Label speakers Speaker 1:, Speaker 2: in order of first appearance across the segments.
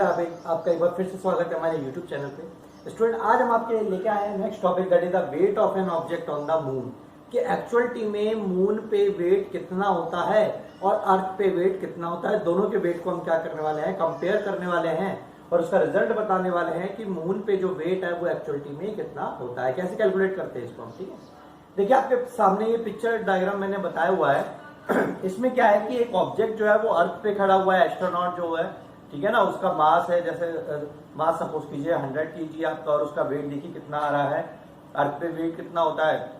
Speaker 1: आपका एक बार फिर से स्वागत है हमारे YouTube चैनल पे। स्टूडेंट, आज हम आपके लेके आए हैं next topic, that is the weight of an object on the moon. कि एक्चुअलिटी में मून पे वेट कितना होता है और अर्थ पे वेट कितना होता है, दोनों के वेट को हम क्या करने वाले हैं, कंपेयर करने वाले हैं और उसका रिजल्ट बताने वाले हैं कि मून पे जो वेट है वो एक्चुअलिटी में कितना होता है, कैसे कैलकुलेट करते हैं इसको हम। ठीक है, देखिए आपके सामने ये पिक्चर डायग्राम मैंने बताया हुआ है। इसमें क्या है कि एक ऑब्जेक्ट जो है वो अर्थ पे खड़ा हुआ है, एस्ट्रोनॉट जो है, ठीक है ना, उसका मास है, जैसे मास सपोज कीजिए 100 kg आपका, और उसका वेट देखिए कितना आ रहा है। अर्थ पे वेट कितना होता है,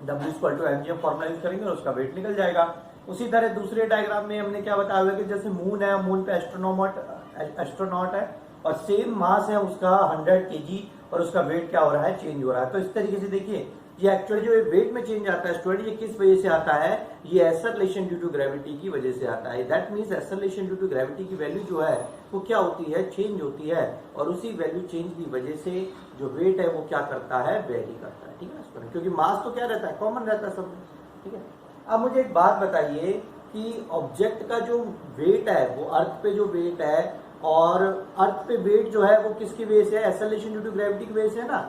Speaker 1: W=mg फॉर्मूला यूज करेंगे और उसका वेट निकल जाएगा। उसी तरह दूसरे डायग्राम में हमने क्या बताया हुआ है कि जैसे मून है, मून पे एस्ट्रोनॉट है और सेम मास है उसका 100 kg और उसका वेट क्या हो रहा है, चेंज हो रहा है। तो इस तरीके से देखिए ये एक्चुअली जो वेट में चेंज आता है स्टूडेंट, ये किस वजह से आता है, ये एक्सेलरेशन ड्यू टू ग्रेविटी की वजह से आता है। That means acceleration due to gravity की वैल्यू जो है वो क्या होती है, चेंज होती है, और उसी वैल्यू चेंज की वजह से जो वेट है वो क्या करता है, वेरी करता है। ठीक है स्टूडेंट, क्योंकि मास तो क्या रहता है, कॉमन रहता है सब। ठीक है, अब मुझे एक बात बताइए कि ऑब्जेक्ट का जो वेट है वो अर्थ पे जो वेट है, और अर्थ पे वेट जो है वो किसकी वजह से है, एक्सेलरेशन ड्यू टू ग्रेविटी की वजह से है ना।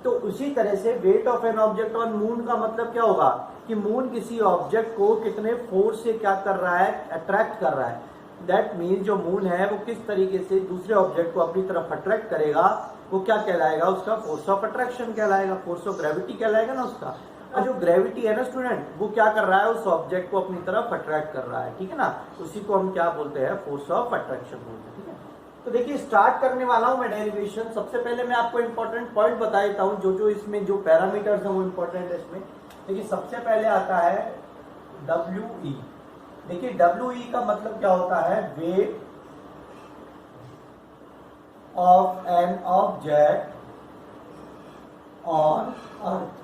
Speaker 1: तो उसी तरह से wait of an object on moon का मतलब क्या होगा कि मून किसी ऑब्जेक्ट को कितने फोर्स से क्या कर रहा है, अट्रैक्ट कर रहा है। दैट मीन्स जो मून है वो किस तरीके से दूसरे ऑब्जेक्ट को अपनी तरफ अट्रैक्ट करेगा, वो क्या कहलाएगा, उसका फोर्स ऑफ अट्रैक्शन कहलाएगा, फोर्स ऑफ ग्रेविटी कहलाएगा ना उसका। और जो ग्रेविटी है ना स्टूडेंट, वो क्या कर रहा है, उस ऑब्जेक्ट को अपनी तरफ अट्रैक्ट कर रहा है। ठीक है ना, उसी को हम क्या बोलते हैं, फोर्स ऑफ अट्रैक्शन बोलते हैं। ठीक है, तो देखिए स्टार्ट करने वाला हूं मैं डेरिवेशन। सबसे पहले मैं आपको इंपॉर्टेंट पॉइंट बता देता हूं, जो इसमें जो पैरामीटर्स हैं वो इंपॉर्टेंट है इसमें। देखिए सबसे पहले आता है WE। देखिए WE का मतलब क्या होता है, weight of an object on earth.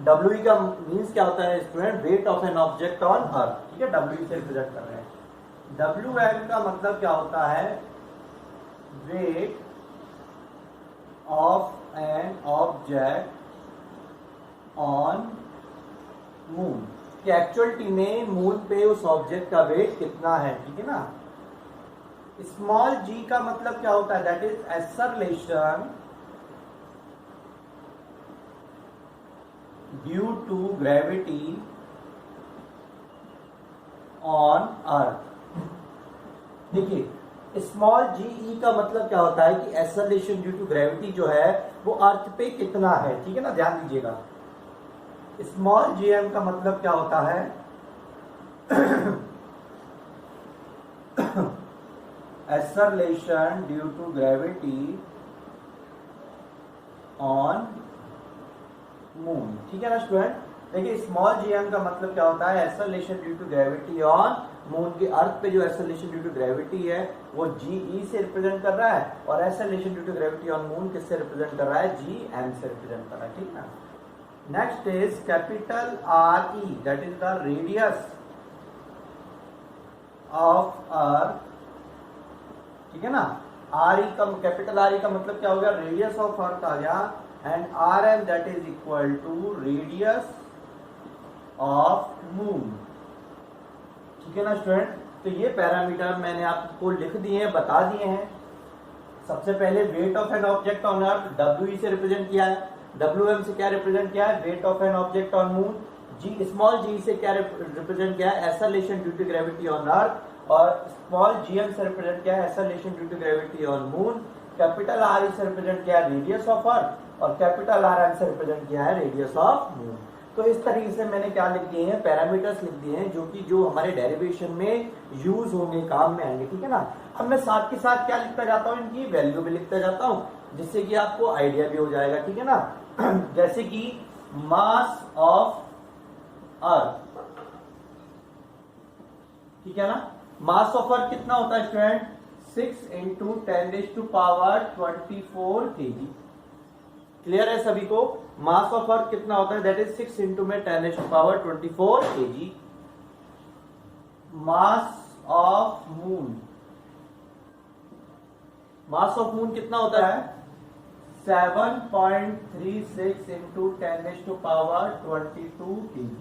Speaker 1: WE का मीन्स क्या होता है student, wait of an object on अर्थ। ठीक है, WE से रिप्रेजेंट कर रहे हैं। WM का मतलब क्या होता है, weight of an object on moon. कि एक्चुअलिटी में मून पे उस ऑब्जेक्ट का वेट कितना है। ठीक है ना। स्मॉल g का मतलब क्या होता है, that is acceleration due to gravity on earth. देखिए स्मॉल GE का मतलब क्या होता है कि एक्सेलरेशन ड्यू टू ग्रेविटी जो है वो अर्थ पे कितना है। ठीक है ना, ध्यान दीजिएगा। स्मॉल GM का मतलब क्या होता है, acceleration due to gravity on moon. ठीक है ना स्टूडेंट। देखिए स्मॉल GM का मतलब क्या होता है, acceleration due to gravity on moon. के अर्थ पे जो एक्सेलरेशन ड्यू टू ग्रेविटी है वो GE से रिप्रेजेंट कर रहा है, और acceleration due to gravity on moon किससे रिप्रेजेंट कर रहा है, GM से रिप्रेजेंट कर रहा है। ठीक है ना। Next is capital RE, that is the radius of अर्थ। ठीक है ना, RE का कैपिटल RE का मतलब क्या हो गया, रेडियस ऑफ अर्थ आ गया, and RM that is equal to radius of moon. ठीक है ना स्टूडेंट। तो ये पैरामीटर मैंने आपको लिख दिए हैं, बता दिए हैं। सबसे पहले weight of an object on earth WE से रिप्रेजेंट किया है, WM से क्या रिप्रेजेंट किया है, weight of an object on moon. Small g से क्या रिप्रेजेंट किया है, acceleration due to gravity on earth, और स्मॉल GM से रिप्रेजेंट किया है acceleration due to gravity on moon. Capital RE से रिप्रेजेंट किया है रेडियस ऑफ अर्थ, और कैपिटल RM से रिप्रेजेंट किया है रेडियस ऑफ मून। तो इस तरीके से मैंने क्या लिख दिए हैं, पैरामीटर्स लिख दिए हैं, जो हमारे डेरिवेशन में यूज होंगे, काम में आएंगे। ठीक है ना। अब मैं साथ के साथ क्या लिखता जाता हूँ, इनकी वैल्यू भी लिखता जाता हूँ, जिससे कि आपको आइडिया भी हो जाएगा। ठीक है ना। जैसे कि मास ऑफ अर्थ, ठीक है ना, मास ऑफ अर्थ कितना होता है स्टूडेंट, 6 × 10⁻24 kg। क्लियर है सभी को। मास ऑफ अर्थ कितना होता है, that is 6 × 10⁻24 kg। Mass of moon, mass of moon कितना होता है, 7.36 × 10⁻22 kg।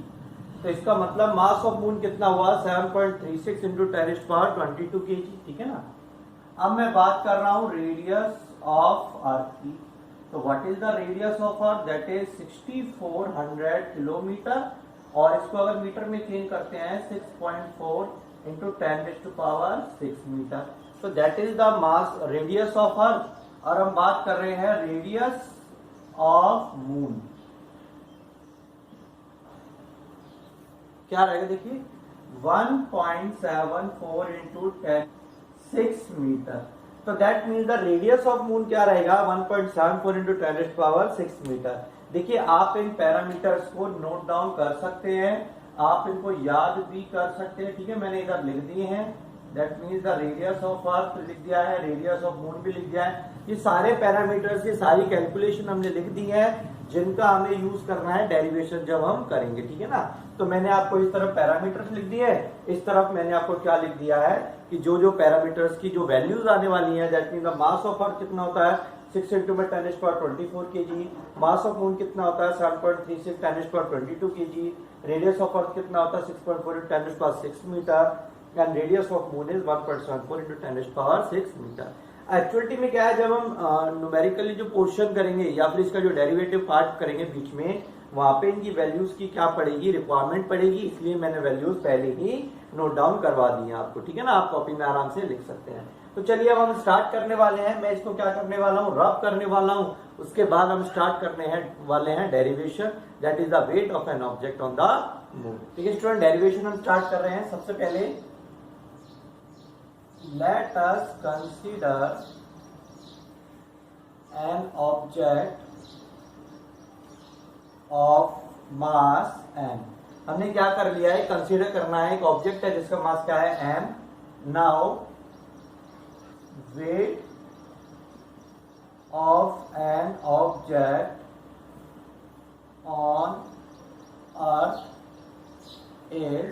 Speaker 1: तो इसका मतलब मास ऑफ मून कितना हुआ 7.36 इंटू 10⁻22 kg, ठीक है ना। अब मैं बात कर रहा हूं रेडियस ऑफ अर्थ की। तो what is the radius of earth, that is 6400 kilometre, और इसको अगर मीटर में चेंज करते हैं 6.4 इंटू 10⁻6 मीटर, तो that is the mass radius of अर्थ। और हम बात कर रहे हैं रेडियस ऑफ मून, क्या रहेगा देखिए 1.74 इंटू 10⁶ मीटर। तो that means the radius of moon क्या रहेगा 1.74 इंटू 10⁶ मीटर। देखिए आप इन पैरामीटर्स को नोट डाउन कर सकते हैं, आप इनको याद भी कर सकते हैं, ठीक है। मैंने इधर लिख दिए हैं, that means the radius of अर्थ लिख दिया है, रेडियस ऑफ मून भी लिख दिया है। ये सारे पैरामीटर्स, ये सारी कैलकुलेशन हमने लिख दी है, जिनका हमें यूज करना है डेरिवेशन जब हम करेंगे, ठीक है ना। तो मैंने आपको इस तरफ पैरामीटर्स लिख दिए, इस तरफ मैंने आपको क्या लिख दिया है कि जो जो पैरामीटर्स की जो वैल्यूज आने वाली है, that mean the mass of earth कितना होता है 6 into 10⁻24 kg, mass of moon कितना होता है 7.36 10⁻22 kg, रेडियस ऑफ अर्थ कितना होता है 6.4 into 10⁻6 metre, and radius of moon is 1.74 into 10⁻6 metre. Actuality में क्या है, जब हम न्यूमेरिकली जो पोर्शन करेंगे या फिर इसका जो डेरिवेटिव पार्ट करेंगे बीच में, वहां पे इनकी वैल्यूज की क्या पड़ेगी, रिक्वायरमेंट पड़ेगी, इसलिए मैंने वैल्यूज पहले ही नोट डाउन करवा दी है आपको, ठीक है ना। आप कॉपी में आराम से लिख सकते हैं। तो चलिए अब हम स्टार्ट करने वाले हैं। मैं इसको क्या करने वाला हूँ, रब करने वाला हूँ, उसके बाद हम स्टार्ट करने वाले हैं derivation, that is the weight of an object on the moon. ठीक है स्टूडेंट, डेरिवेशन हम स्टार्ट कर रहे हैं। सबसे पहले let us consider an object of mass m। हमने क्या कर लिया है, कंसीडर करना है एक ऑब्जेक्ट है जिसका मास क्या है m। Now wait of an object on earth is,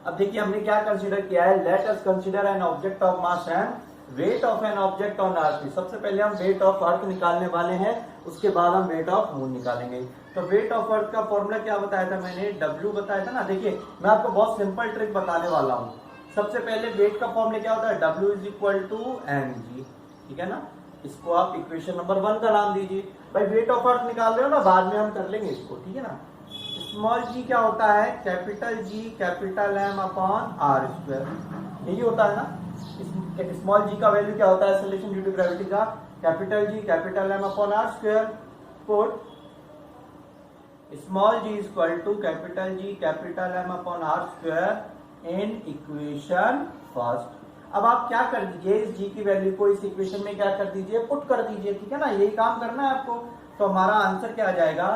Speaker 1: अब देखिए हमने क्या कंसीडर किया है, let us consider an object of mass and wait of an object on अर्थ। सबसे पहले हम वेट ऑफ अर्थ निकालने वाले हैं, उसके बाद हम वेट ऑफ मून निकालेंगे। तो वेट ऑफ अर्थ का फॉर्मूला क्या बताया था मैंने, W बताया था ना। देखिए मैं आपको बहुत सिंपल ट्रिक बताने वाला हूँ। सबसे पहले वेट का फॉर्मूला क्या होता है, W is equal to mg, ठीक है ना। इसको आप इक्वेशन नंबर 1 का नाम दीजिए। भाई वेट ऑफ अर्थ निकाल रहे हो ना, बाद में हम कर लेंगे इसको, ठीक है ना। स्मॉल जी क्या होता है, capital G capital M upon R square, यही होता है ना। स्मॉल जी का वैल्यू क्या होता है एक्सेलरेशन ड्यू टू ग्रेविटी का, capital G capital M upon R square. Put small G is equal to capital G capital M upon R square in equation first. अब आप क्या कर दीजिए, इस जी की वैल्यू को इस इक्वेशन में क्या कर दीजिए, पुट कर दीजिए, ठीक है ना। यही काम करना है आपको। तो हमारा आंसर क्या आ जाएगा,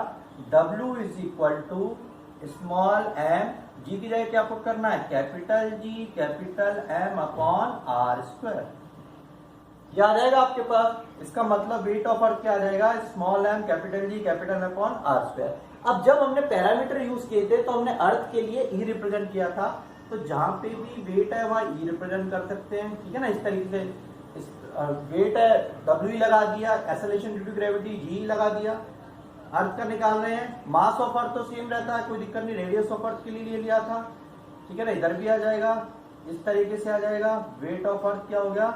Speaker 1: W is equal to small m, G की जगह क्या पुट करना है, capital G capital m upon R square. यह आ जाएगा आपके पास। इसका मतलब वेट ऑफ अर्थ क्या आ जाएगा, small m capital G capital upon R square. अब जब हमने पैरामीटर यूज किए थे तो हमने अर्थ के लिए ई रिप्रेजेंट किया था, तो जहां पे भी वेट है वहां ई रिप्रेजेंट कर सकते हैं, ठीक है ना। इस तरीके से वेट है W लगा दिया, acceleration due to gravity G लगा दिया। अर्थ का निकाल रहे हैं, मास ऑफ अर्थ तो सेम रहता है, कोई दिक्कत नहीं। रेडियस ऑफ अर्थ के लिए ले लिया था, ठीक है ना। इधर भी आ जाएगा, इस तरीके से आ जाएगा। वेट ऑफ अर्थ क्या हो गया,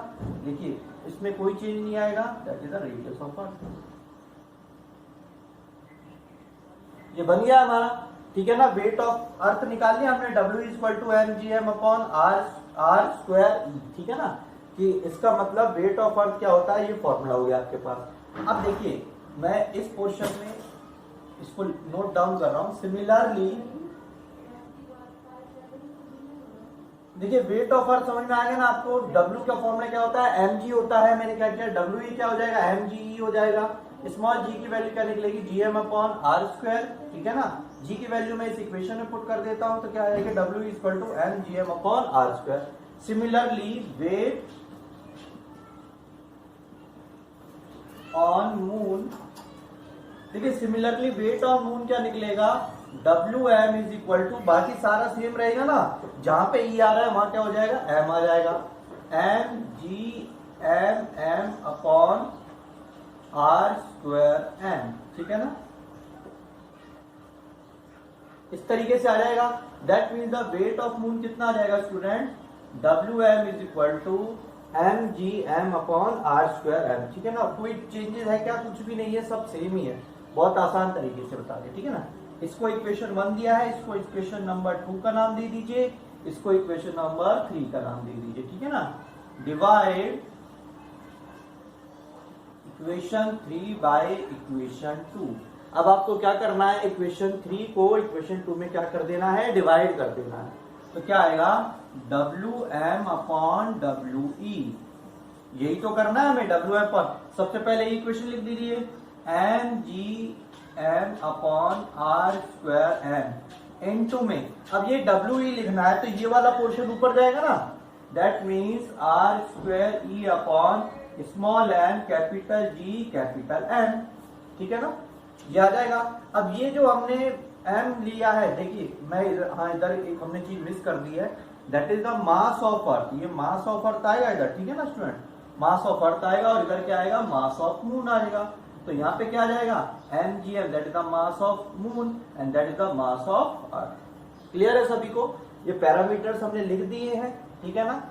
Speaker 1: देखिए इसमें कोई चेंज नहीं आएगा, that is the radius of अर्थ। ये बन गया हमारा, ठीक है ना। वेट ऑफ अर्थ निकाल लिया हमने, W is equal to mgm upon R square, ठीक है ना। कि इसका मतलब वेट ऑफ अर्थ क्या होता है, ये फॉर्मूला हो गया आपके पास। अब देखिए मैं इस पोर्शन में इसको नोट डाउन कर रहा हूं। सिमिलरली देखिए वेट ऑफ अर्थ समझ में आ गया ना आपको। W का फॉर्मूला क्या होता है, mg होता है। मैंने क्या किया, WE क्या हो जाएगा, mge हो जाएगा। स्मॉल g की वैल्यू क्या निकलेगी, gm अपॉन आर स्क्वायर, ठीक है ना। g की वैल्यू मैं इस इक्वेशन में पुट कर देता हूं, तो क्या आएगा, W is equal to mgm upon R square. Similarly weight on moon, देखिए सिमिलरली वेट ऑन मून क्या निकलेगा, Wm इज इक्वल टू, बाकी सारा सेम रहेगा ना, जहां पे E आ रहा है वहां क्या हो जाएगा, m आ जाएगा। mgm upon R square m, ठीक है ना। इस तरीके से आ जाएगा। That means the weight of moon कितना आ जाएगा student, WM is equal to mgm upon r²m। ठीक है ना, कोई चेंजेस है क्या, कुछ भी नहीं है, सब सेम ही है। बहुत आसान तरीके से बता दे, ठीक है ना। इसको इक्वेशन 1 दिया है, इसको इक्वेशन नंबर 2 का नाम दे दीजिए, इसको इक्वेशन नंबर 3 का नाम दे दीजिए, ठीक है ना। Divide equation 3 by equation 2। अब आपको क्या करना है, इक्वेशन 3 को इक्वेशन 2 में क्या कर देना है, डिवाइड कर देना है। तो क्या आएगा, WM अपॉन WE, यही तो करना है हमें, WM पर सबसे पहले इक्वेशन लिख दीजिए, mgm अपॉन r²m इनटू में, अब ये WE लिखना है तो ये वाला पोर्शन ऊपर जाएगा ना, that means r²e upon small m capital G capital M, ठीक है ना, ये आ जाएगा। अब ये जो हमने m लिया है, देखिए मैं इधर एक हमने चीज मिस कर दी है, that is the mass of अर्थ। ये मास ऑफ अर्थ आएगा इधर, ठीक है ना स्टूडेंट, मास ऑफ अर्थ आएगा, और इधर क्या आएगा, मास ऑफ मून आएगा। तो यहाँ पे क्या आ जाएगा, mgm that is the mass of moon and that is the mass of earth. Clear है सभी को, ये पैरामीटर्स हमने लिख दिए हैं, ठीक है ना।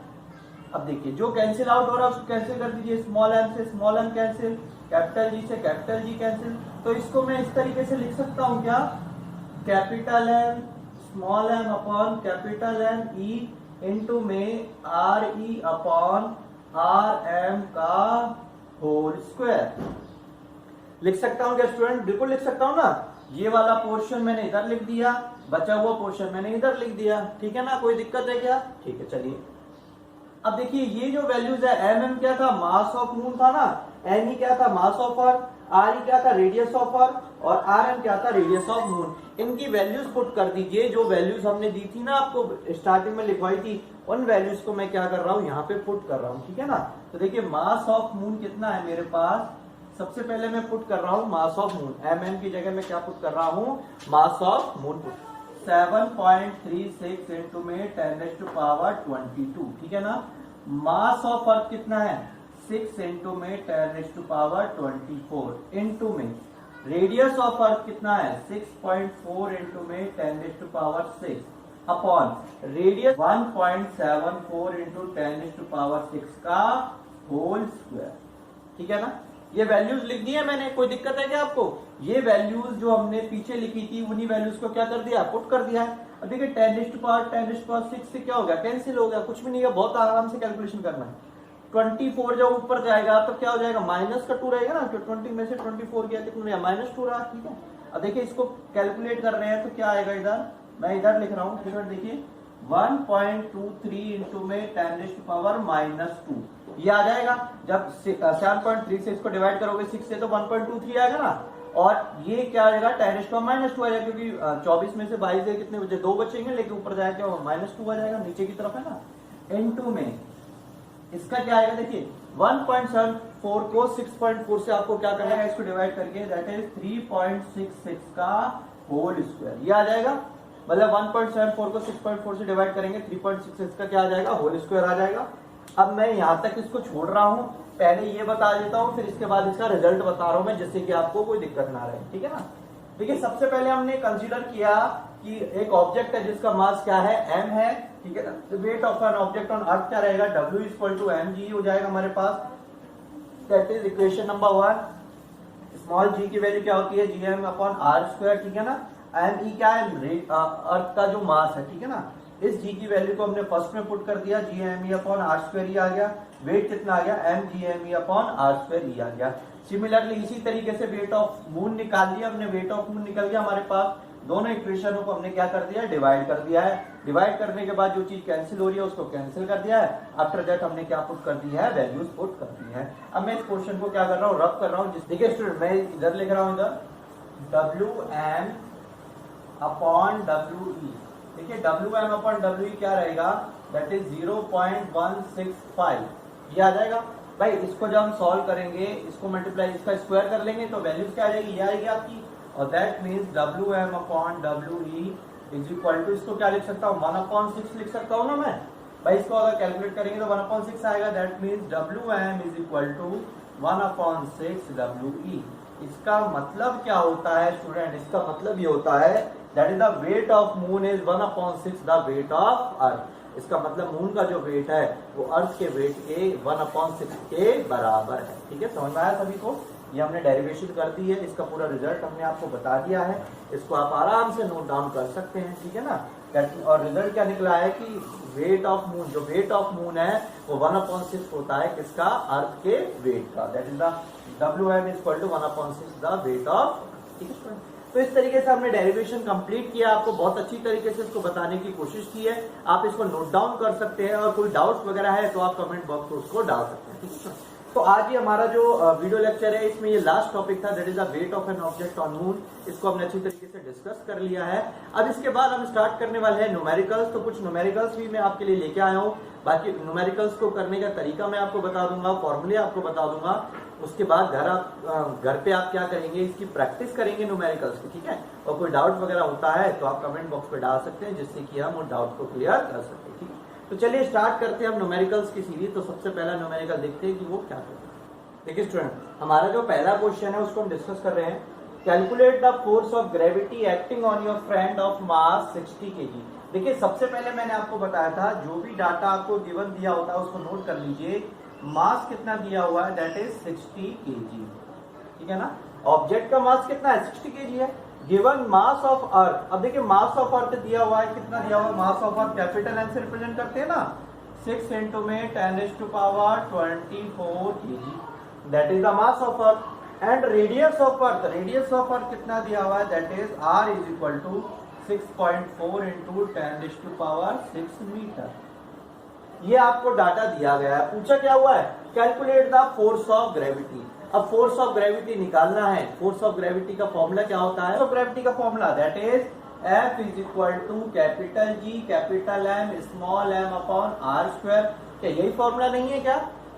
Speaker 1: अब देखिए जो कैंसिल आउट हो रहा है उसको कैंसिल कर दीजिए, स्मॉल m से small m cancel, capital G से कैपिटल G कैंसिल। तो इसको मैं इस तरीके से लिख सकता हूं क्या, capital M small m upon capital M E into में RE अपॉन RM का होल स्क्वायर। लिख सकता हूं क्या स्टूडेंट, बिल्कुल लिख सकता हूं ना। ये वाला पोर्शन मैंने इधर लिख दिया, बचा हुआ पोर्शन मैंने इधर लिख दिया, ठीक है ना, कोई दिक्कत है क्या, ठीक है। चलिए अब देखिए ये जो वैल्यूज है, mm क्या था, मास ऑफ मून था ना, ne क्या था, मास ऑफ अर्थ, re क्या था, रेडियस ऑफ अर्थ, और rm क्या था, रेडियस ऑफ मून। इनकी वैल्यूज पुट कर दीजिए, जो वैल्यूज हमने दी थी ना आपको स्टार्टिंग में लिखवाई थी, उन वैल्यूज को मैं क्या कर रहा हूं, यहाँ पे पुट कर रहा हूं, ठीक है ना। तो देखिए मास ऑफ मून कितना है मेरे पास, सबसे पहले मैं पुट कर रहा हूं मास ऑफ मून, mm की जगह मैं क्या पुट कर रहा हूं, mass of moon put 7.36 into में 10⁻²2, ठीक है ना। मास ऑफ अर्थ कितना है, 6 इंटू में 10⁻24 इंटू में रेडियस ऑफ अर्थ कितना है, 6.4 इंटू में 10⁻6 अपॉन रेडियस 1.74 इंटू 10⁻6 का होल स्क्वायर, ठीक है ना। ये वैल्यूज लिख दी है मैंने, कोई दिक्कत है क्या आपको। ये वैल्यूज जो हमने पीछे लिखी थी उन्हीं वैल्यूज को क्या कर दिया, पुट कर दिया है। अब देखिए 10⁻6 से क्या हो गया, कैंसिल हो गया, कुछ भी नहीं है, बहुत आराम से कैलकुलेशन करना है। 24 जब ऊपर जाएगा तो क्या हो जाएगा, माइनस का 2 रहेगा ना, तो 20 में से 24 गया कितना, -2 रहा, ठीक है। अब देखिए इसको कैलकुलेट कर रहे हैं तो क्या आएगा, इधर मैं इधर लिख रहा हूँ, ठीक है, देखिए 1.23 इंटू में 10⁻⁻2 ये आ जाएगा। जब 7.3 से इसको डिवाइड करोगे 6 से तो 1.23 आएगा ना, और ये क्या आएगा, 10⁻⁻2 आ जाएगा, क्योंकि 24 में से 22 कितने बचे, 2 बचेंगे, लेकिन ऊपर जाएगा -2 आ जाएगा, नीचे की तरफ है ना। इनटू में इसका क्या आएगा, देखिए 1.74 को 6.4 से आपको क्या करना है, इसको डिवाइड करके, दैट इज 3.66 का होल स्क्वायर, ये आ जाएगा। मतलब 1.74 को 6.4 से डिवाइड करेंगे, 3.66 का क्या आ जाएगा, होल स्क्वायर आ जाएगा। अब मैं यहां तक इसको छोड़ रहा हूं, पहले ये बता देता हूं, फिर इसके बाद इसका रिजल्ट बता रहा हूं मैं, जिससे कि आपको कोई दिक्कत ना रहे, ठीक है ना। देखिए सबसे पहले हमने कंसीडर किया कि एक ऑब्जेक्ट है जिसका मास क्या है, m है, ठीक है ना। Weight of an object on earth क्या रहेगा, W इक्वल टू mg हो जाएगा हमारे पास, that is equation number 1। Small g की वैल्यू क्या होती है, gm अपॉन r², ठीक है ना। me क्या है, अर्थ का जो मास है, ठीक है ना। इस g की वैल्यू को हमने फर्स्ट में पुट कर दिया, gme अपॉन r²e आ गया। वेट कितना आ गया, mgme अपॉन r²e आ गया। सिमिलरली इसी तरीके से वेट ऑफ मून निकाल लिया हमने, वेट ऑफ मून निकल गया हमारे पास। दोनों इक्वेशनों को हमने क्या कर दिया, डिवाइड कर दिया है। डिवाइड करने के बाद जो चीज कैंसिल हो रही है उसको कैंसिल कर दिया है। आफ्टर दैट हमने क्या पुट कर दी है, वैल्यूज पुट कर दी है। अब मैं इस क्वेश्चन को क्या कर रहा हूँ, रब कर रहा हूँ। देखिए स्टूडेंट मैं इधर लिख रहा हूँ, इधर WM अपॉन WE, देखिए WM अपॉन WE क्या रहेगा, दैट इज 0.165, ये आ जाएगा। भाई इसको जब हम सॉल्व करेंगे, इसको मल्टीप्लाई, इसका स्क्वायर कर लेंगे तो वैल्यूज क्या आ जाएगी, ये आएगी आपकी। और that means WM upon WE is equal to, इसको क्या लिख सकता हूँ, 1/6 लिख सकता हूँ ना मैं। भाई इसको अगर कैलकुलेट करेंगे तो 1/6 आएगा, that means WM is equal to 1/6 WE। इसका मतलब क्या होता है स्टूडेंट, इसका मतलब ये होता है that is the weight of moon is 1/6 the weight of अर्थ। इसका मतलब मून का जो वेट है वो अर्थ के वेट के 1/6 के बराबर है। ठीक है, समझ में आया सभी को? ये हमने डेरिवेशन कर दी है, इसका पूरा रिजल्ट हमने आपको बता दिया है, इसको आप आराम से नोट डाउन कर सकते हैं। ठीक है ना, और रिजल्ट क्या निकला है कि वेट ऑफ मून, जो वेट ऑफ मून है वो 1/6 होता है किसका? अर्थ के वेट का। That is the WM is equal to 1/6 the weight of. ठीक है, तो इस तरीके से हमने डेरिवेशन कंप्लीट किया, आपको बहुत अच्छी तरीके से इसको बताने की कोशिश की है। आप इसको नोट डाउन कर सकते हैं और कोई डाउट वगैरह है तो आप कमेंट बॉक्स में उसको डाल सकते हैं। ठीक है, तो आज ये हमारा जो वीडियो लेक्चर है इसमें ये लास्ट टॉपिक था, that is the weight of an object on moon. इसको हमने अच्छी तरीके से डिस्कस कर लिया है। अब इसके बाद हम स्टार्ट करने वाले हैं न्यूमेरिकल्स। तो कुछ न्यूमेरिकल्स भी मैं आपके लिए लेके आया हूँ। बाकी न्यूमेरिकल्स को करने का तरीका मैं आपको बता दूंगा, फॉर्मूले आपको बता दूंगा। उसके बाद घर पे आप क्या करेंगे, इसकी प्रैक्टिस करेंगे न्यूमेरिकल्स की। ठीक है, और कोई डाउट वगैरह होता है तो आप कमेंट बॉक्स पे डाल सकते हैं, जिससे कि हम उन डाउट को क्लियर कर सकते हैं। ठीक है, तो चलिए स्टार्ट करते हैं हम न्यूमेरिकल्स की सीरीज। तो सबसे पहला न्यूमेरिकल देखते हैं कि वो क्या करते हैं। देखिए स्टूडेंट, हमारा जो पहला क्वेश्चन है उसको हम डिस्कस कर रहे हैं। Calculate the force of gravity acting on your friend of mass 60 kg। देखिए सबसे पहले मैंने आपको बताया था, जो भी डाटा आपको गिवन दिया होता है उसको नोट कर लीजिए। मास कितना दिया हुआ है, दैट इज 60 kg। ठीक है ना, ऑब्जेक्ट का मास कितना है, 60 kg है। गिवन मास ऑफ अर्थ, अब देखिए मास ऑफ अर्थ दिया हुआ है, कितना दिया हुआ है, mass of earth capital N से रिप्रेजेंट करते हैं ना, 6 इंटू में 10⁻24 kg, that is the mass of earth. And radius of earth, radius of earth कितना दिया हुआ है, that is r is equal to 6.4 into 10⁻6 metre. ये आपको डाटा दिया गया है। पूछा क्या हुआ है, calculate the force of gravity. अब फोर्स ऑफ ग्रेविटी निकालना है। फोर्स ऑफ ग्रेविटी का फॉर्मूला क्या होता है, फोर्स ऑफ ग्रेविटी का formula that is F is equal to capital G capital M small m upon r square. क्या यही फॉर्मूला नहीं है क्या?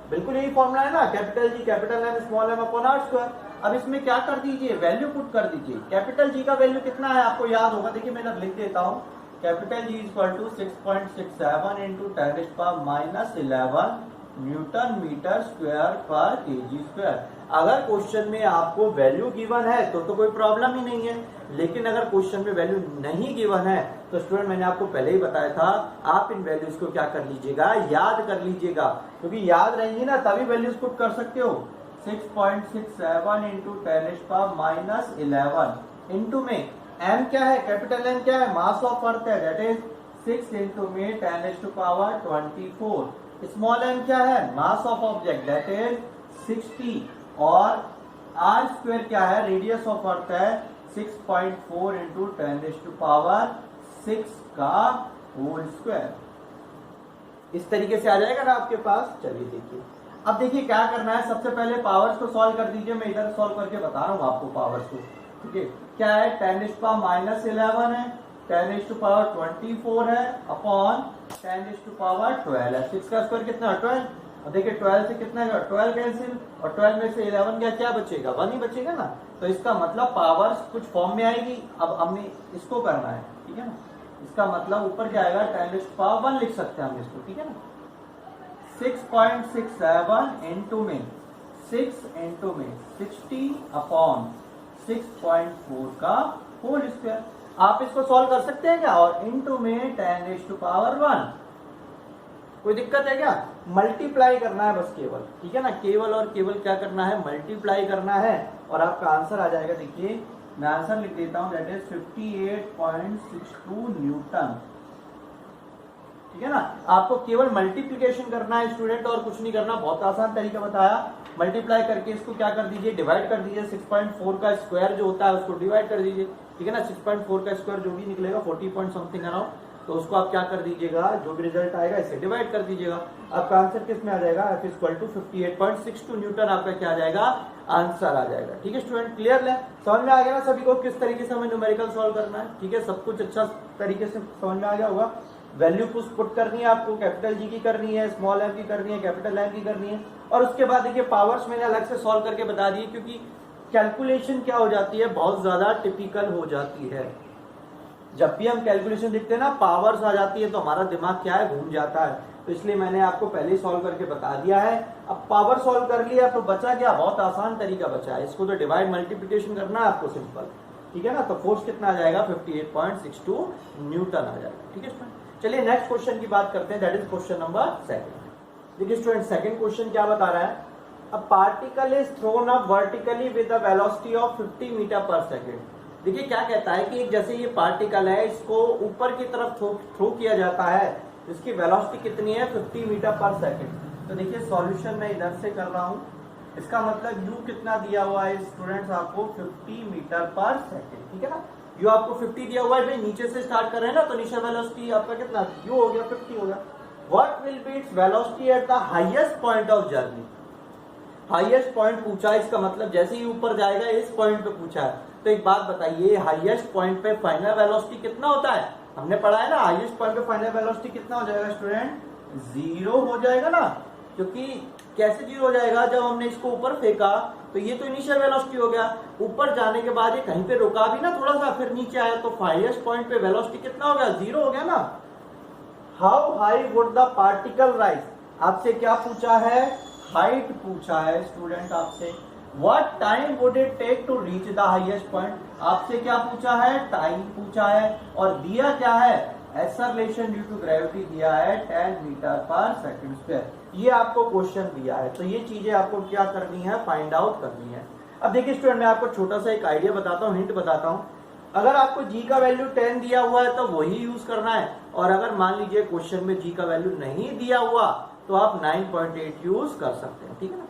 Speaker 1: बिल्कुल यही फॉर्मूला है ना, capital G capital M small m upon r square. अब इसमें क्या कर दीजिए, वैल्यू पुट कर दीजिए। कैपिटल G का वैल्यू कितना है आपको याद होगा, देखिए मैंने लिख देता हूँ। Capital G equal to 6.67 into 10⁻11 newton metre square पर केजी स्क्वायर। अगर क्वेश्चन में आपको वैल्यू गिवन है तो कोई प्रॉब्लम ही नहीं है, लेकिन अगर क्वेश्चन में वैल्यू नहीं गिवन है तो स्टूडेंट मैंने आपको पहले ही बताया था, आप इन वैल्यूज को क्या कर लीजिएगा, याद कर लीजिएगा, क्योंकि याद रहेंगी ना तभी वैल्यूज पुट कर सकते हो। 6.67 इंटू 10⁻11 इंटू में m क्या है, कैपिटल M क्या है, मास ऑफ अर्थ है, दैट इज 6 इंटू में 10⁻24। स्मॉल m क्या है, mass of object, that is 60, और r स्क्वायर क्या है, रेडियस ऑफ अर्थ है 6.4 इंटू 10⁻6 का होल स्क्वायर। इस तरीके से आ जाएगा ना आपके पास। चलिए देखिए, अब देखिए क्या करना है, सबसे पहले पावर्स को सॉल्व कर दीजिए। मैं इधर सॉल्व करके बता रहा हूँ आपको पावर्स को। ठीक है, क्या है, 10⁻11 है, 10⁻24 है, अपॉन 10⁻12 है। 6 का स्क्वायर कितना है, 12। और देखिए 12 से कितना है, 12 कैंसिल, और 12 में से 11 गया, क्या बचेगा, 1 ही बचेगा ना। तो इसका मतलब पावर्स कुछ फॉर्म में आएगी। अब हमने इसको करना है, ठीक है ना। इसका मतलब ऊपर क्या आएगा, 10⁻1 लिख सकते हैं हम इसको, ठीक है ना। 6.67 इंटू में 6 इंटू में 60 अपॉन 6.4 का होल स्क्वायर। आप इसको सॉल्व कर सकते हैं क्या, और इंटू में 10⁻1। कोई दिक्कत है क्या, मल्टीप्लाई करना है बस केवल, ठीक है ना। केवल और केवल क्या करना है, मल्टीप्लाई करना है, और आपका आंसर आ जाएगा। देखिए मैं आंसर लिख देता हूं, दैट इज 58.62 न्यूटन। ठीक है ना, आपको केवल मल्टीप्लिकेशन करना है स्टूडेंट, और कुछ नहीं करना। बहुत आसान तरीका बताया। मल्टीप्लाई करके इसको क्या कर दीजिए, डिवाइड कर दीजिए। 6.4 का स्क्वायर जो होता है उसको डिवाइड कर दीजिए, ठीक है ना। 6.4 का स्क्वायर जो भी निकलेगा 40 पॉइंट समथिंग अराउंड, तो उसको आप क्या कर दीजिएगा, जो भी रिजल्ट आएगा इसे डिवाइड कर दीजिएगा। आपका आंसर किस में आ जाएगा, F इक्वल टू 58.62 न्यूटन आपका क्या आ जाएगा, आंसर आ जाएगा। ठीक है स्टूडेंट, क्लियर है, समझ में आ गया ना सभी को किस तरीके से हमें न्यूमेरिकल सॉल्व करना है। ठीक है, सब कुछ अच्छा तरीके से समझ में आ गया होगा। वैल्यू पुट करनी है आपको, कैपिटल G की करनी है, स्मॉल m की करनी है, कैपिटल M की करनी है, और उसके बाद देखिए पावर्स मैंने अलग से सॉल्व करके बता दिए, क्योंकि कैलकुलेशन क्या हो जाती है, बहुत ज्यादा टिपिकल हो जाती है। जब भी हम कैलकुलेशन लिखते हैं ना, पावर्स आ जाती है तो हमारा दिमाग क्या है, घूम जाता है। तो इसलिए मैंने आपको पहले ही सॉल्व करके बता दिया है। अब पावर सॉल्व कर लिया तो बचा क्या, बहुत आसान तरीका बचा है। इसको तो डिवाइड मल्टीप्लिकेशन करना है आपको, सिंपल। ठीक है ना। तो फोर्स कितना आ जाएगा 58.62 न्यूटन आ जाएगा। ठीक है स्टूडेंट, चलिए नेक्स्ट क्वेश्चन की बात करते हैं, दैट इज क्वेश्चन नंबर 2। देखिए स्टूडेंट, सेकंड क्वेश्चन क्या बता रहा है, a particle is thrown up vertically with a velocity of 50 metre पर सेकेंड। देखिए क्या कहता है कि जैसे ये पार्टिकल है, इसको ऊपर की तरफ थ्रो किया जाता है, इसकी वेलोसिटी कितनी है 50 मीटर पर सेकेंड। तो देखिए सॉल्यूशन मैं इधर से कर रहा हूँ, इसका मतलब u कितना दिया हुआ है स्टूडेंट्स आपको 50 मीटर पर सेकेंड। ठीक है ना, u आपको 50 दिया हुआ है, भाई नीचे से स्टार्ट कर रहे हैं ना, तो इनिशियल वेलोसिटी आपका कितना u हो गया 50 हो गया। What will be its velocity at the highest point of journey. Highest point पूछा है, इसका मतलब जैसे ही ऊपर जाएगा इस पॉइंट पे पूछा है। तो एक बात बताइए, हाईएस्ट पॉइंट पे फाइनल वेलोसिटी कितना होता है, हमने पढ़ा है ना, हाईएस्ट पॉइंट पे फाइनल वेलोसिटी कितना हो जाएगा स्टूडेंट, 0 हो जाएगा ना। क्योंकि कैसे 0 हो जाएगा, जब हमने इसको ऊपर फेंका तो ये तो इनिशियल वेलोसिटी हो गया, ऊपर जाने के बाद ये कहीं पे रुका भी ना थोड़ा सा, फिर नीचे आया, तो हाईएस्ट पॉइंट पे वेलोसिटी कितना हो गया, 0 हो गया ना। How high would the particle rise, आपसे क्या पूछा है, हाइट पूछा है स्टूडेंट आपसे। What time would it take to reach the highest point, आपसे क्या पूछा है, टाइम पूछा है, और दिया क्या है, एक्सेलरेशन ड्यू टू ग्रेविटी दिया है 10 मीटर पर सेकंड स्क्वायर। ये आपको क्वेश्चन दिया है, तो ये चीजें आपको क्या करनी है, फाइंड आउट करनी है। अब देखिए स्टूडेंट, मैं आपको छोटा सा एक आइडिया बताता हूँ, हिंट बताता हूँ। अगर आपको जी का वैल्यू 10 दिया हुआ है तो वही यूज करना है, और अगर मान लीजिए क्वेश्चन में जी का वैल्यू नहीं दिया हुआ तो आप 9.8 यूज कर सकते हैं। ठीक है ना,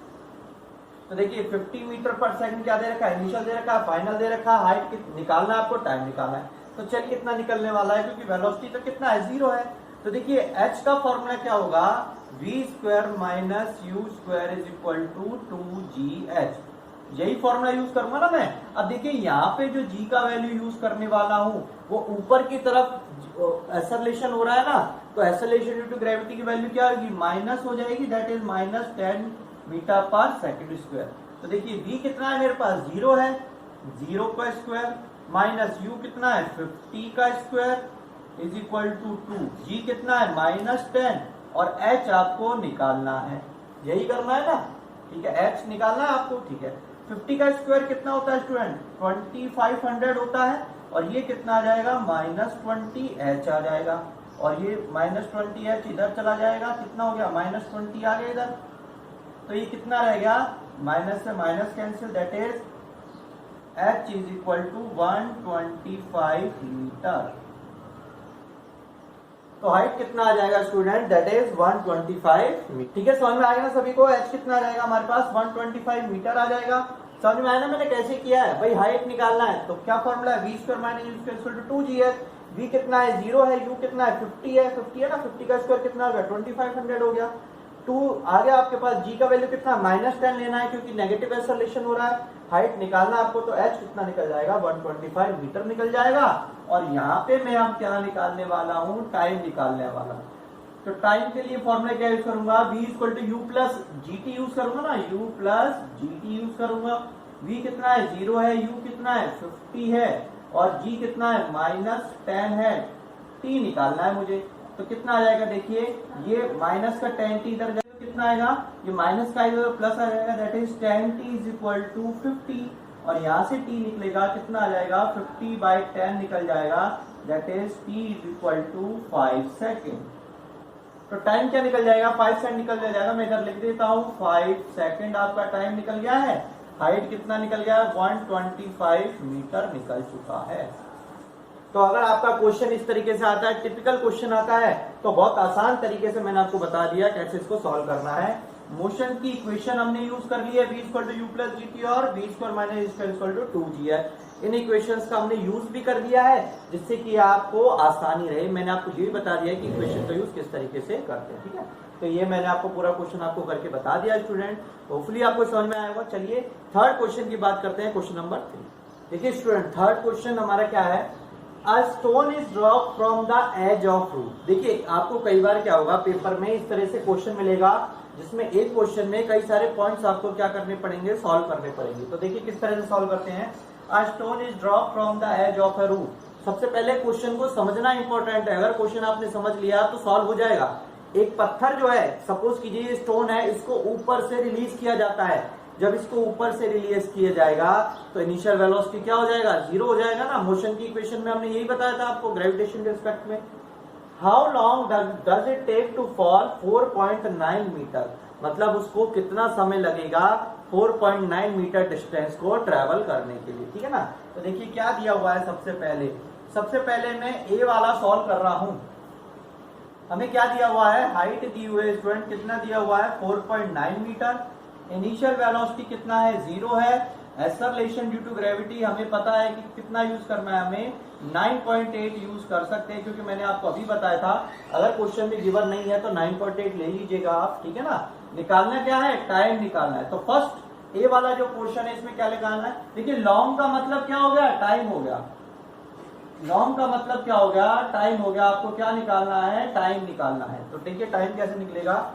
Speaker 1: तो देखिए 50 मीटर पर सेकंड क्या दे रखा है, इनिशियल दे रखा है, फाइनल दे रखा है, हाइट निकालना है आपको, टाइम निकालना है। तो चलिए कितना निकलने वाला है, क्योंकि वेलोसिटी तो कितना है, 0 है। तो देखिए h का फॉर्मूला क्या होगा, v square minus u square is equal to 2gh। यही फॉर्मूला यूज करूंगा ना मैं। अब देखिए यहाँ पे जो g का वैल्यू यूज करने वाला हूँ वो ऊपर की तरफ एक्सेलरेशन हो रहा है ना, तो एक्सेलरेशन ड्यू टू ग्रेविटी की वैल्यू क्या होगी, माइनस हो जाएगी, दैट इज माइनस 10 मीटर पर सेकंड स्क्वायर। तो देखिए v कितना है मेरे पास, 0 है, 0 का स्क्वायर माइनस u कितना है 50 का square is equal to 2, g कितना है माइनस 10, और h आपको निकालना है, यही करना है ना। ठीक है, h निकालना है आपको। ठीक है, 50 का स्क्वायर कितना होता है स्टूडेंट, 2500 होता है, और ये कितना आ जाएगा -20h आ जाएगा, और ये -20h इधर चला जाएगा, कितना हो गया -20 आ गया इधर, तो ये कितना रहेगा, माइनस से minus cancel, that is h is equal to 125 metre. तो हाइट कितना आ जाएगा स्टूडेंट, दैट इज 125 मीटर। ठीक है, समझ में आ गया ना सभी को, h कितना आ जाएगा हमारे पास 125 मीटर आ जाएगा। समझ में आया ना मैंने कैसे किया है, भाई हाइट निकालना है तो क्या फॉर्मूला है, v square minus u square equal to 2gh। v कितना है, 0 है, u कितना है 50 है, 50 है ना, 50 का स्क्वायर कितना हो गया 2500 हो गया। 2 आ गया आपके पास, g का वैल्यू कितना -10 लेना है क्योंकि नेगेटिव एक्सेलरेशन हो रहा है, हाइट निकालना आपको, तो h कितना निकल जाएगा 125 मीटर निकल जाएगा। और यहाँ पे मैं हम क्या निकालने वाला हूँ, टाइम निकालने वाला हूँ। तो टाइम के लिए फॉर्मूला क्या यूज करूंगा, v equal to u plus gt use करूंगा ना, u प्लस gt यूज करूंगा। v कितना है 0 है, u कितना है 50 है, और g कितना है -10 है, t निकालना है मुझे। तो कितना आ जाएगा, देखिए ये माइनस का 10t इधर जाएगा, कितना आएगा, ये माइनस का आएगा प्लस आ जाएगा, that is 10t is equal to 50, और यहाँ से t निकलेगा, कितना आ जाएगा 50/10 निकल जाएगा, that is t is equal to 5 second. तो टाइम क्या निकल जाएगा, 5 सेकंड निकल जाएगा, मैं इधर लिख देता हूँ 5 सेकंड आपका टाइम निकल गया है। हाइट कितना निकल गया, 125 मीटर निकल चुका है। तो अगर आपका क्वेश्चन इस तरीके से आता है, टिपिकल क्वेश्चन आता है, तो बहुत आसान तरीके से मैंने आपको बता दिया कैसे इसको सॉल्व करना है। मोशन की इक्वेशन हमने यूज कर ली है, v equal to u plus gt और v square minus u square equal to 2g है। इन इक्वेशंस का हमने यूज भी कर दिया है जिससे कि आपको आसानी रहे। मैंने आपको ये भी बता दिया कि इक्वेशन का यूज किस तरीके से करते हैं। ठीक है, तो ये मैंने आपको पूरा क्वेश्चन आपको करके बता दिया स्टूडेंट, होपफुली आपको समझ में आया होगा। चलिए थर्ड क्वेश्चन की बात करते हैं, क्वेश्चन नंबर 3। देखिए स्टूडेंट, थर्ड क्वेश्चन हमारा क्या है, a stone is drop from the edge of roof. देखिए आपको कई बार क्या होगा, पेपर में इस तरह से क्वेश्चन मिलेगा जिसमें एक क्वेश्चन में कई सारे पॉइंट्स आपको क्या करने पड़ेंगे, सॉल्व करने पड़ेंगे। तो देखिए किस तरह से सॉल्व करते हैं, a stone is drop from the edge of a roof. सबसे पहले क्वेश्चन को समझना इंपॉर्टेंट है, अगर क्वेश्चन आपने समझ लिया तो सॉल्व हो जाएगा। एक पत्थर जो है, सपोज कीजिए स्टोन है, इसको ऊपर से रिलीज किया जाता है, जब इसको ऊपर से रिलीज किया जाएगा तो इनिशियल वेलोसिटी क्या हो जाएगा, 0 हो जाएगा ना। मोशन की इक्वेशन में हमने यही बताया था आपको ग्रेविटेशन के रिस्पेक्ट में। How long does it take to fall 4.9 metre, मतलब उसको कितना समय लगेगा 4.9 मीटर डिस्टेंस को ट्रेवल करने के लिए, ठीक है ना। तो देखिए क्या दिया हुआ है, सबसे पहले मैं ए वाला सॉल्व कर रहा हूं। हमें क्या दिया हुआ है, हाइट दी हुई है स्टूडेंट, कितना दिया हुआ है 4.9 मीटर। इनिशियल वेलोसिटी कितना है, 0 है। एक्सेलरेशन ड्यू टू ग्रेविटी हमें पता है कि कितना यूज करना है, हमें 9.8 यूज कर सकते हैं, क्योंकि मैंने आपको अभी बताया था अगर क्वेश्चन में गिवन नहीं है तो 9.8 ले लीजिएगा आप, ठीक है ना। निकालना क्या है, टाइम निकालना है। तो फर्स्ट ए वाला जो क्वेश्चन है इसमें क्या निकालना है, देखिए लॉन्ग का मतलब क्या हो गया, टाइम हो गया। लॉन्ग का मतलब क्या हो गया, टाइम हो गया। आपको क्या निकालना है, टाइम निकालना है। तो देखिए टाइम कैसे निकलेगा,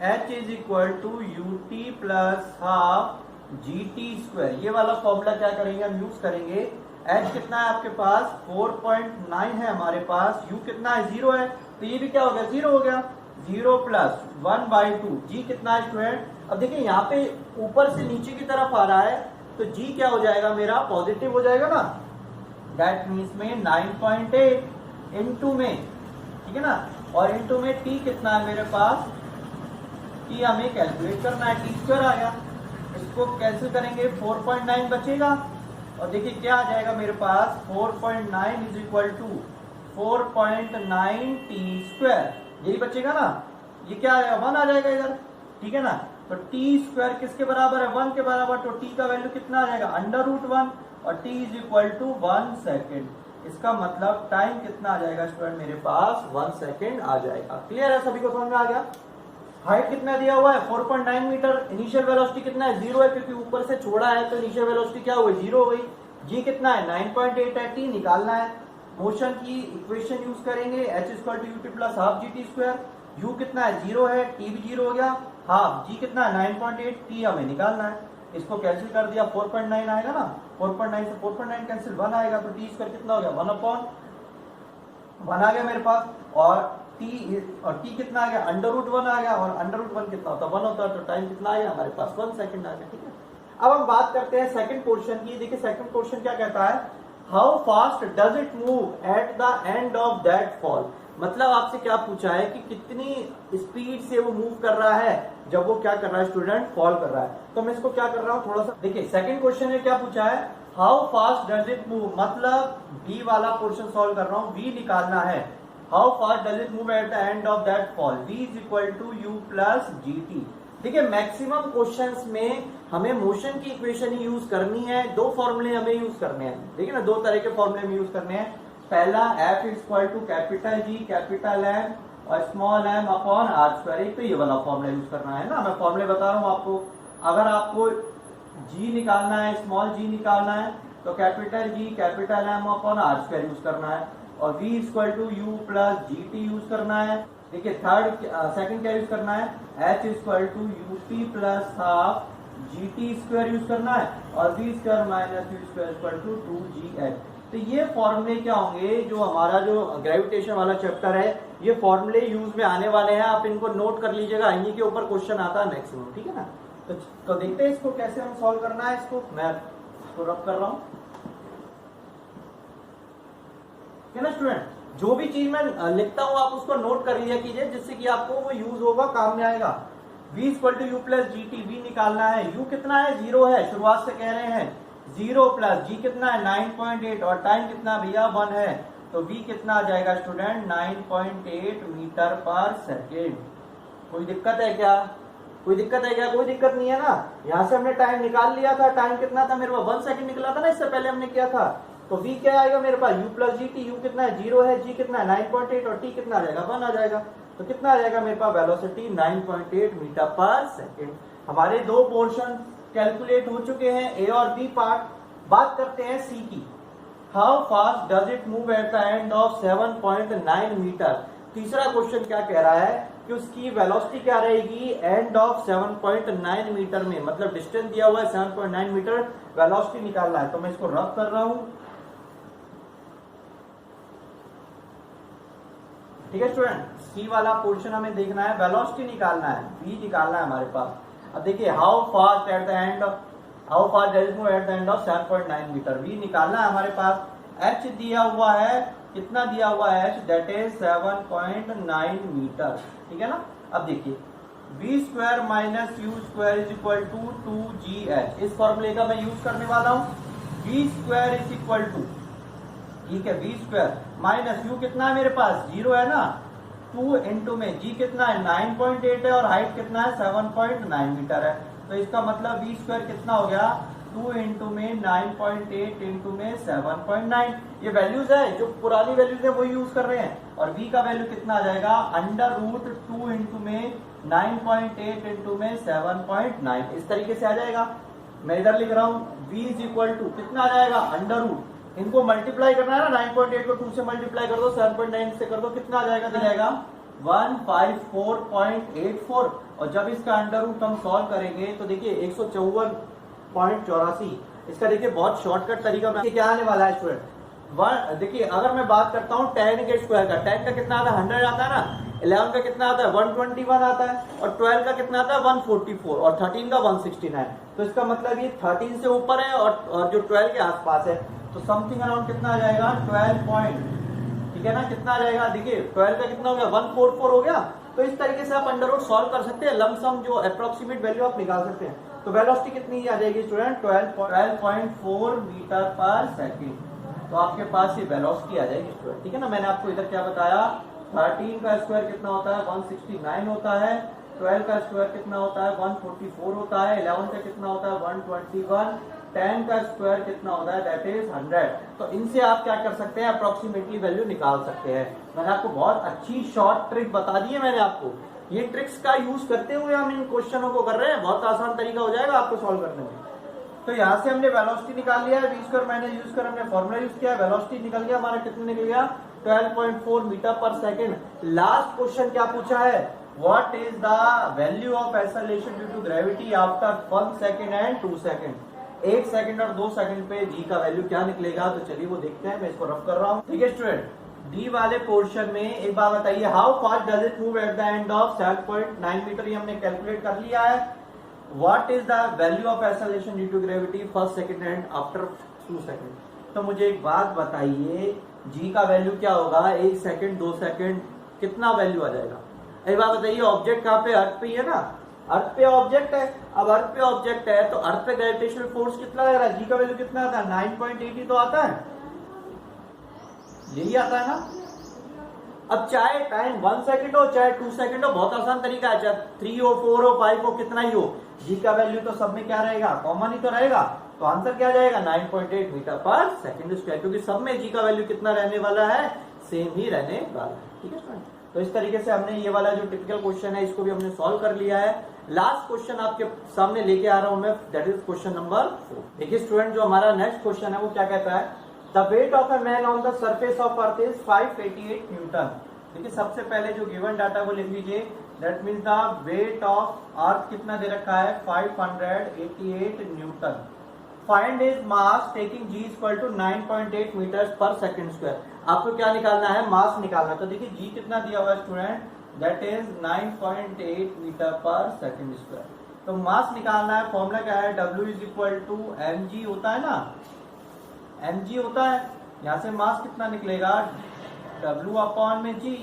Speaker 1: h is equal to ut plus half GT²। ये वाला फॉर्मूला क्या करेंगे, हम यूज करेंगे। h कितना है आपके पास, 4.9 है हमारे पास, u कितना है, 0 है, तो ये भी क्या हो गया, 0 हो गया। 0 प्लस 1/2, g कितना है स्टूडेंट। अब देखिए यहाँ पे ऊपर से नीचे की तरफ आ रहा है, तो g क्या हो जाएगा मेरा, पॉजिटिव हो जाएगा ना। दैट मीन्स में 9.8 इंटू में, ठीक है ना, और इंटू में t कितना है मेरे पास, t हमें कैलकुलेट करना है, t² आ गया। इसको कैंसिल करेंगे, 4.9 बचेगा, और देखिए क्या आ जाएगा मेरे पास, 4.9 इज इक्वल टू 4.9 t², यही बचेगा ना। ये क्या आ जाएगा, 1 आ जाएगा इधर, ठीक है ना। तो t² किसके बराबर है, 1 के बराबर, तो t का वैल्यू कितना आ जाएगा, √1, और t is equal to 1 second. इसका मतलब टाइम कितना आ जाएगा स्टूडेंट, मेरे पास 1 सेकेंड आ जाएगा। क्लियर है, सभी को समझ में आ गया। हाइट कितना दिया हुआ है, 4.9 मीटर। इनिशियल वेलोसिटी कितना है, 0 है, क्योंकि ऊपर से छोड़ा है तो इनिशियल वेलोसिटी क्या हो गई, 0 हो गई। जी कितना है, 9.8 है, टी निकालना है। मोशन की इक्वेशन यूज करेंगे, h equal to ut plus half GT²। u कितना है, 0 है, t भी 0 हो गया, हाफ g कितना है 9.8, t हमें निकालना है। इसको कैंसिल कर दिया, 4.9 आएगा ना, 4.9 से 4.9 कैंसिल, 1 आएगा, तो t² कितना हो गया, 1/1 आ गया मेरे पास। और t कितना आ गया, √1 आ गया, और √1 कितना होता है, 1 होता है, तो टाइम कितना आ गया हमारे पास, 1 सेकंड आ गया, ठीक है। अब हम बात करते हैं सेकंड पोर्शन की। देखिए सेकंड पोर्शन क्या कहता है, how fast does it move at the end of that fall. मतलब आपसे क्या पूछा है कि कितनी स्पीड से वो मूव कर रहा है जब वो क्या कर रहा है स्टूडेंट, फॉल कर रहा है। तो मैं इसको क्या कर रहा हूं, थोड़ा सा देखिए सेकंड क्वेश्चन में क्या पूछा है, how fast does it move, मतलब बी वाला पोर्शन सॉल्व कर रहा हूं, v निकालना है। How fast does it move at the end of that fall, v is equal to u plus gt। देखिए मैक्सिमम क्वेश्चंस में हमें मोशन की इक्वेशन ही यूज करनी है, दो फॉर्मूले हमें यूज करने हैं। देखिए ना, दो तरह के फॉर्मूले हमें यूज करने हैं। पहला f equal to capital G capital M और स्मॉल m अपॉन r²। एक तो ये वाला फॉर्मूला यूज करना है ना, मैं फॉर्मूले बता रहा हूँ आपको। अगर आपको g निकालना है, स्मॉल g निकालना है, तो capital G capital M upon r² use करना है, और v equal to u plus gt use करना है। देखिए सेकंड क्या यूज करना है, h equal to ut plus half GT² use करना है, और v² minus u² equal to 2gh। तो ये फॉर्मूले क्या होंगे, जो हमारा जो ग्रेविटेशन वाला चैप्टर है, ये फॉर्मूले यूज में आने वाले हैं। आप इनको नोट कर लीजिएगा, इन्हीं के ऊपर क्वेश्चन आता है मैक्सिमम, ठीक है ना। तो देखते हैं इसको कैसे हम सॉल्व करना है। इसको मैं इसको रब कर रहा हूं, ठीक है ना स्टूडेंट। जो भी चीज मैं लिखता हूं आप उसको नोट कर लिया कीजिए, जिससे कि आपको वो यूज होगा, काम में आएगा। v equal to u plus gt, v निकालना है। u कितना है, 0 है, शुरुआत से कह रहे हैं। 0 प्लस g कितना है 9.8, और टाइम कितना भैया 1 है, तो v कितना आ जाएगा स्टूडेंट 9.8 मीटर पर सेकेंड। कोई दिक्कत है क्या, कोई दिक्कत है क्या, कोई दिक्कत नहीं है ना। यहाँ से हमने टाइम निकाल लिया था, टाइम कितना था मेरे पास 1 सेकंड निकला था ना, इससे पहले हमने किया था। तो v क्या आएगा मेरे पास, u प्लस gt, u कितना है 0 है, g कितना है 9.8, और t कितना आ जाएगा 1 आ जाएगा। तो कितना आ जाएगा मेरे पास वेलोसिटी 9.8 मीटर पर सेकेंड। हमारे दो पोर्शन कैलकुलेट हो चुके हैं, ए और बी पार्ट। बात करते हैं सी की। How fast does it move at the end of 7.9 metre. तीसरा क्वेश्चन क्या कह रहा है कि उसकी वेलोसिटी क्या रहेगी एंड ऑफ 7.9 मीटर में, मतलब डिस्टेंस दिया हुआ है 7.9 मीटर, वेलोसिटी निकालना है। तो मैं इसको रब कर रहा हूं, ठीक है स्टूडेंट। सी वाला पोर्शन हमें देखना है, वेलोसिटी निकालना है, v निकालना है हमारे पास। अब देखिए how fast does it move at the end of 7.9 metre, v निकालना है हमारे पास। h दिया हुआ है, कितना दिया हुआ है h, दैट इज 7.9 मीटर, ठीक है ना। अब देखिए v square minus U square is equal to 2gh, इस फॉर्मूले का मैं यूज करने वाला हूँ। v square is equal to, ठीक है, v स्क्वायर माइनस u कितना है मेरे पास 0 है ना, 2 इंटू में g कितना है 9.8 है और हाइट कितना है 7.9 मीटर है। तो इसका मतलब v स्क्वायर कितना हो गया 2 इंटू में 9.8 इंटू में 7.9। ये वैल्यूज है, जो पुरानी वैल्यूज है वो यूज कर रहे हैं। और v का वैल्यू कितना आ जाएगा अंडर रूट 2 इंटू में 9.8 इंटू में 7.9, इस तरीके से आ जाएगा। मैं इधर लिख रहा हूँ v इज इक्वल टू कितना आ जाएगा अंडर रूट, इनको मल्टीप्लाई करना है ना, 9.8 को 2 से मल्टीप्लाई कर दो, 7.9 से कर दो, कितना आ जाएगा, तो जाएगा 154.84। और जब इसका अंडर रूट हम सॉल्व करेंगे तो देखिए 154.84, इसका देखिए बहुत शॉर्टकट तरीका में क्या आने वाला है स्टूडेंट। देखिए अगर मैं बात करता हूँ tan के स्क्वायर का, tan का कितना आता है 100 आता है ना, 11 का कितना आता है 121 आता है, और 12 का कितना आता है 144, और 13 का 169। तो इसका मतलब ये 13 से ऊपर है और जो 12 के आसपास है, तो समथिंग अराउंड कितना आ जाएगा 12 पॉइंट, ठीक है ना, कितना आ जाएगा, देखिए 12 का कितना हो गया 144 हो गया। तो इस तरीके से आप अंडर रूट सॉल्व कर सकते हैं, लमसम जो अप्रोक्सीमेट वैल्यू आप निकाल सकते हैं। तो वेलोसिटी कितनी आ जाएगी स्टूडेंट 12.4 मीटर पर सेकेंड। तो आपके पास ये वेलोसिटी आ जाएगी स्टूडेंट, ठीक है ना। मैंने आपको इधर क्या बताया, 13 का स्क्वायर कितना होता है 169 होता है, 12 का स्क्वायर कितना होता है 144 होता है, 11 का कितना होता है 121, 10 का स्क्वायर कितना होता है दैट इज 100। तो इनसे आप क्या कर सकते हैं अप्रोक्सीमेटली वैल्यू निकाल सकते हैं। मैंने आपको बहुत अच्छी शॉर्ट ट्रिक बता दी है मैंने आपको, ये ट्रिक्स का यूज करते हुए हम इन क्वेश्चनों को कर रहे हैं, बहुत आसान तरीका हो जाएगा आपको सॉल्व करने में। तो यहाँ से हमने वेलोसिटी निकाल लिया है, v स्क्वायर मैंने यूज कर हमने फॉर्मूला यूज किया, वेलोसिटी निकल गया हमारा, कितना निकल गया 12.4 मीटर पर सेकेंड। लास्ट क्वेश्चन क्या पूछा है, what is the value of acceleration due to gravity after 1 second and 2 second. 1 second और 2 सेकंड पे g का वैल्यू क्या निकलेगा, तो चलिए वो देखते हैं। मैं इसको रफ कर रहा हूँ, ठीक है स्टूडेंट। डी वाले पोर्शन में एक बात बताइए, how fast does it move at the end of 7.9 metre, ये हमने कैलकुलेट कर लिया है। What is the value of acceleration due to gravity first second and after 2 second. तो मुझे एक बात बताइए, g का वैल्यू क्या होगा 1 सेकंड 2 सेकंड, कितना वैल्यू आ जाएगा। एक बात बताइए, ऑब्जेक्ट कहाँ पे, अर्थ पे ही है ना, अर्थ पे ऑब्जेक्ट है। अब अर्थ पे ऑब्जेक्ट है तो अर्थ पे ग्रेविटेशनल फोर्स कितना लग रहा है, जी का वैल्यू कितना आता है 9.80 तो आता है, यही आता है ना। अब चाहे टाइम 1 सेकंड हो चाहे 2 सेकंड हो, बहुत आसान तरीका है, चाहे 3 हो 4 हो 5 हो कितना ही हो, जी का वैल्यू तो सब में क्या रहेगा, कॉमन ही तो रहेगा। तो आंसर क्या जाएगा 9.8 मीटर पर सेकंड स्क्वायर, क्योंकि सब में जी का वैल्यू कितना रहने वाला है, सेम ही रहने वाला है, ठीक है स्टूडेंट। तो इस तरीके से हमने ये वाला जो टिपिकल क्वेश्चन है इसको भी हमने सॉल्व कर लिया है। लास्ट क्वेश्चन आपके सामने लेके आ रहा हूं मैं, दैट इज क्वेश्चन नंबर 4। देखिए स्टूडेंट, जो हमारा नेक्स्ट क्वेश्चन है वो क्या कहता है, the weight of a man on the surface of earth is 588 newton. देखिए सबसे पहले जो गिवन डाटा को लिख लीजिए, that means the weight of earth कितना दे रखा है 588 newton. Find his mass taking G equal to 9.8 metre पर सेकंड स्क्वायर। आपको क्या निकालना है, मास निकालना। तो देखिए जी कितना दिया हुआ है स्टूडेंट, दैट इज 9.8 मीटर पर सेकंड स्क्वायर। तो मास निकालना है, फॉर्मूला क्या है, W is equal to mg होता है ना, mg होता है। यहां से मास कितना निकलेगा W अपॉन में g,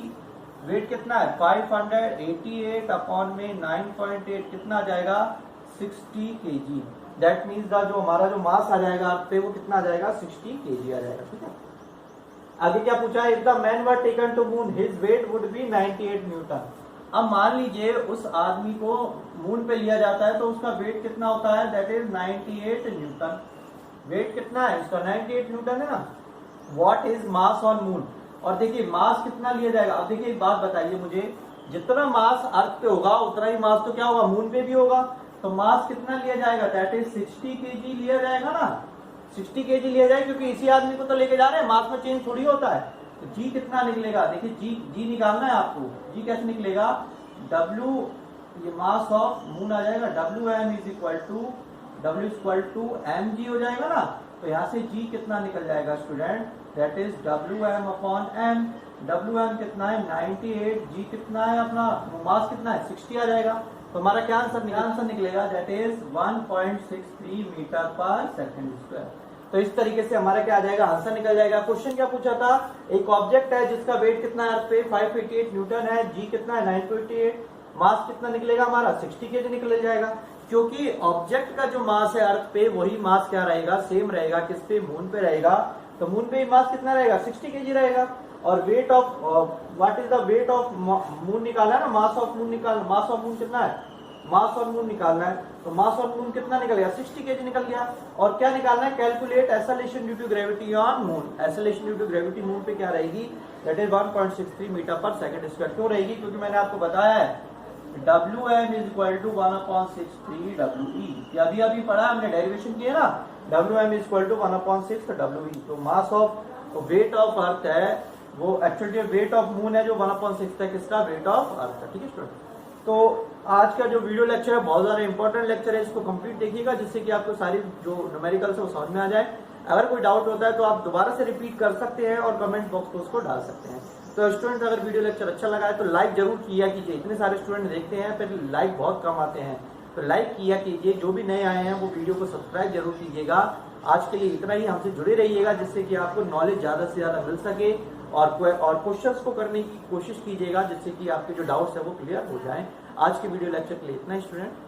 Speaker 1: वेट कितना है 588 अपॉन में 9.8 कितना आ जाएगा 60 kg। दैट मीन्स जो हमारा जो मास आ जाएगा अर्थ पे वो कितना आ जाएगा 60 kg आ जाएगा, ठीक है। आगे क्या पूछा है, if the man were taken to moon his weight would be 98 newton. अब मान लीजिए उस आदमी को मून पे लिया जाता है तो उसका वेट कितना होता है, दैट इज 98 न्यूटन। वेट कितना है इसका 98 न्यूटन है ना। What is mass on moon, और देखिए मास कितना लिया जाएगा। अब देखिए एक बात बताइए मुझे, जितना मास अर्थ पे होगा उतना ही मास तो क्या होगा मून पे भी होगा। तो मास कितना लिया जाएगा, दैट इज 60 kg लिया जाएगा ना, 60 kg लिया जाएगा, क्योंकि इसी आदमी को तो लेके जा रहे हैं, मास में चेंज थोड़ी होता है। तो जी कितना निकलेगा, देखिए जी निकालना है आपको। जी कैसे निकलेगा, W ये मास ऑफ मून आ जाएगा, WM is equal to W equal to mg हो जाएगा ना। तो यहाँ से जी कितना निकल जाएगा student, that is WM upon m। WM कितना है 98, जी कितना है अपना मास कितना है 60 आ जाएगा। तो हमारा क्या आंसर निकलेगा, दैट इज 1.63 मीटर पर सेकंड स्क्वायर। तो इस तरीके से हमारा क्या आ जाएगा, आंसर निकल जाएगा। क्वेश्चन क्या पूछा था, एक ऑब्जेक्ट है जिसका वेट कितना है अर्थ पे 588 न्यूटन है, जी कितना है 928, मास कितना निकलेगा हमारा 60 केजी निकल जाएगा। क्योंकि ऑब्जेक्ट का जो मास है अर्थ पे वही मास क्या रहेगा, सेम रहेगा किस पे, मून पे रहेगा। तो मून पे मास कितना रहेगा 60 केजी रहेगा। और weight of what is the weight of moon निकालना है ना, मास ऑफ मून निकालना, मास ऑफ मून कितना है, मास ऑफ मून निकालना है। तो मास ऑफ मून कितना निकल गया 60 केजी निकल गया। और क्या निकालना है, calculate acceleration due to gravity on moon. Acceleration due to gravity moon पे क्या रहेगी, दैट इज 1.63 मीटर पर सेकंड स्क्वायर। क्यों रहेगी, क्योंकि मैंने आपको बताया है Wm is equal to 1/6 We। अभी अभी पढ़ा हमने, डेरिवेशन की है ना, Wm is equal to 1/6 We। तो mass of weight of earth है वो एक्चुअली वेट ऑफ मून है जो 1/6 है किसका, वेट ऑफ अर्थ है। ठीक है स्टूडेंट, तो आज का जो वीडियो लेक्चर है बहुत ज्यादा इंपॉर्टेंट लेक्चर है, इसको कंप्लीट देखिएगा जिससे कि आपको सारी जो न्यूमेरिकल्स है वो समझ में आ जाए। अगर कोई डाउट होता है तो आप दोबारा से रिपीट कर सकते हैं और कमेंट बॉक्स में उसको डाल सकते हैं। तो स्टूडेंट अगर वीडियो लेक्चर अच्छा लगा है तो लाइक जरूर किया कीजिए। इतने सारे स्टूडेंट देखते हैं फिर लाइक बहुत कम आते हैं, तो लाइक किया कीजिए। जो भी नए आए हैं वो वीडियो को सब्सक्राइब जरूर कीजिएगा। आज के लिए इतना ही, हमसे जुड़े रहिएगा जिससे कि आपको नॉलेज ज्यादा से ज्यादा मिल सके और क्वेश्चंस को करने की कोशिश कीजिएगा जिससे कि आपके जो डाउट्स है वो क्लियर हो जाए। आज के वीडियो लेक्चर के लिए इतना ही स्टूडेंट।